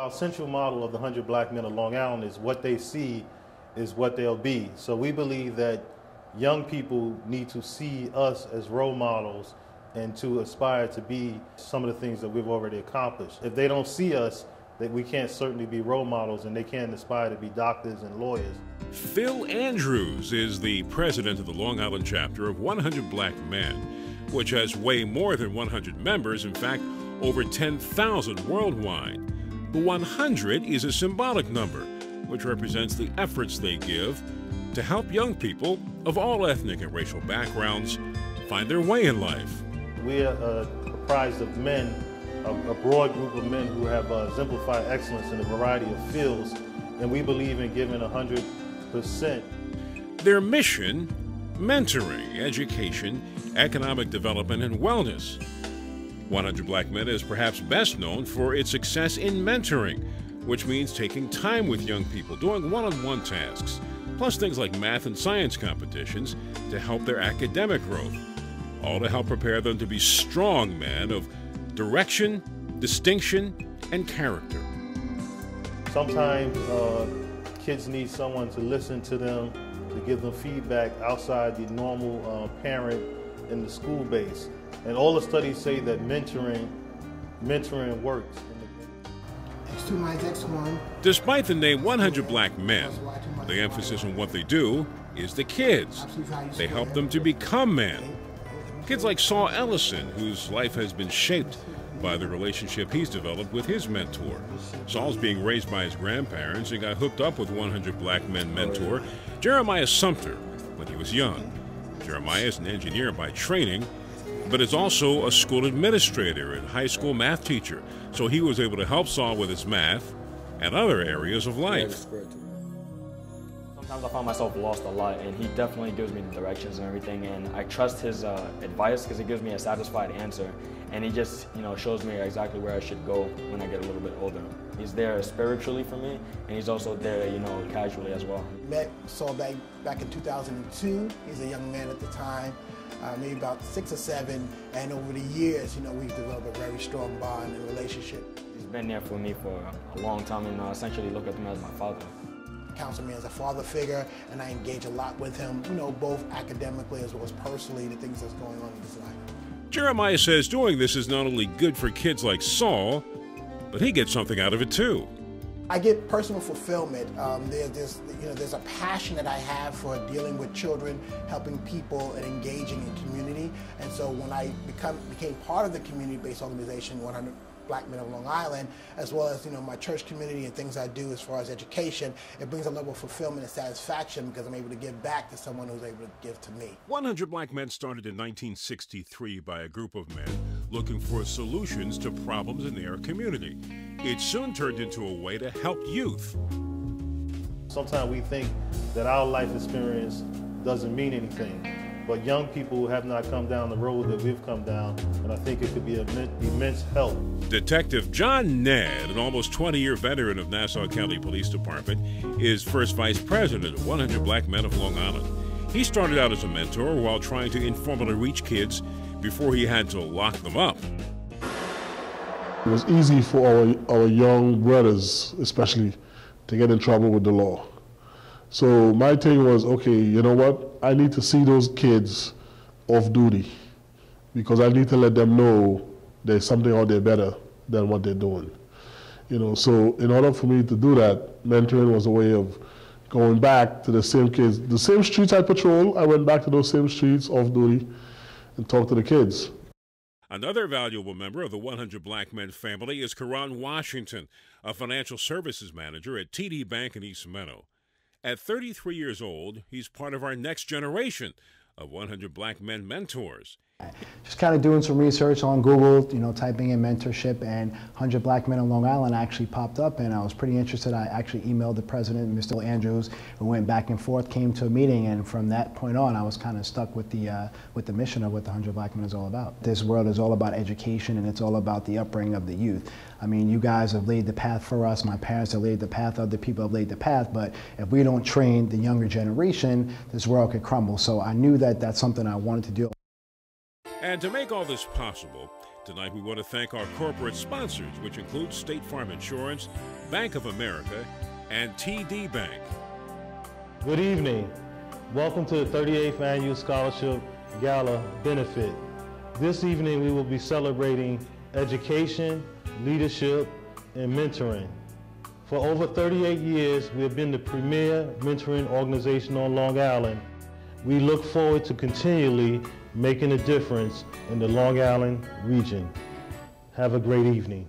Our central model of the 100 Black Men of Long Island is what they see is what they'll be. So we believe that young people need to see us as role models and to aspire to be some of the things that we've already accomplished. If they don't see us, that we can't certainly be role models, and they can't aspire to be doctors and lawyers. Phil Andrews is the president of the Long Island chapter of 100 Black Men, which has way more than 100 members, in fact, over 10,000 worldwide. The 100 is a symbolic number, which represents the efforts they give to help young people of all ethnic and racial backgrounds find their way in life. We are comprised of men, a broad group of men who have exemplified excellence in a variety of fields, and we believe in giving 100%. Their mission: mentoring, education, economic development, and wellness. 100 Black Men is perhaps best known for its success in mentoring, which means taking time with young people, doing one-on-one tasks, plus things like math and science competitions to help their academic growth, all to help prepare them to be strong men of direction, distinction, and character. Sometimes kids need someone to listen to them, to give them feedback outside the normal parent in the school base. And all the studies say that mentoring works. X2 minus X1. Despite the name 100 Black Men, the emphasis on what they do is the kids. They help them to become men. Kids like Saul Ellison, whose life has been shaped by the relationship he's developed with his mentor. Saul's being raised by his grandparents and got hooked up with 100 Black Men mentor Jeremiah Sumter when he was young. Jeremiah is an engineer by training, but is also a school administrator and high school math teacher, so he was able to help Saul with his math and other areas of life. Sometimes I find myself lost a lot, and he definitely gives me the directions and everything, and I trust his advice because it gives me a satisfied answer, and he just, shows me exactly where I should go when I get a little bit older. He's there spiritually for me, and he's also there, casually as well. Met Saul back in 2002. He's a young man at the time, maybe about 6 or 7, and over the years, we've developed a very strong bond and relationship. He's been there for me for a long time, and essentially look at him as my father. Counsel me as a father figure, and I engage a lot with him, both academically as well as personally, the things that's going on in his life. Jeremiah says doing this is not only good for kids like Saul, but he gets something out of it too. I get personal fulfillment. There's a passion that I have for dealing with children, helping people, and engaging in community. And so when I became part of the community-based organization, 100 Black Men of Long Island, as well as my church community and things I do as far as education, it brings a level of fulfillment and satisfaction because I'm able to give back to someone who's able to give to me. 100 Black Men started in 1963 by a group of men looking for solutions to problems in their community. It soon turned into a way to help youth. Sometimes we think that our life experience doesn't mean anything, but young people have not come down the road that we've come down, and I think it could be an immense help. Detective John Ned, an almost 20-year veteran of Nassau County Police Department, is first vice president of 100 Black Men of Long Island. He started out as a mentor while trying to informally reach kids before he had to lock them up. It was easy for our young brothers, especially, to get in trouble with the law. So my thing was, okay, you know what? I need to see those kids off duty because I need to let them know there's something out there better than what they're doing. So in order for me to do that, mentoring was a way of going back to the same kids. The same streets I patrol, I went back to those same streets off duty and talked to the kids. Another valuable member of the 100 Black Men family is Karan Washington, a financial services manager at TD Bank in East Meadow. At 33 years old, he's part of our next generation of 100 Black Men mentors. Just kind of doing some research on Google, typing in mentorship, and 100 Black Men on Long Island actually popped up, and I was pretty interested. I actually emailed the president, Mr. Andrews. We went back and forth, came to a meeting, and from that point on, I was kind of stuck with the mission of what the 100 Black Men is all about. This world is all about education, and it's all about the upbringing of the youth. I mean, you guys have laid the path for us. My parents have laid the path. Other people have laid the path. But if we don't train the younger generation, this world could crumble. So I knew that that's something I wanted to do. And to make all this possible, Tonight we want to thank our corporate sponsors, which include State Farm Insurance, Bank of America, and TD Bank. Good evening. Welcome to the 38th Annual Scholarship Gala Benefit. This evening we will be celebrating education, leadership, and mentoring. For over 38 years, we have been the premier mentoring organization on Long Island. We look forward to continually making a difference in the Long Island region. Have a great evening.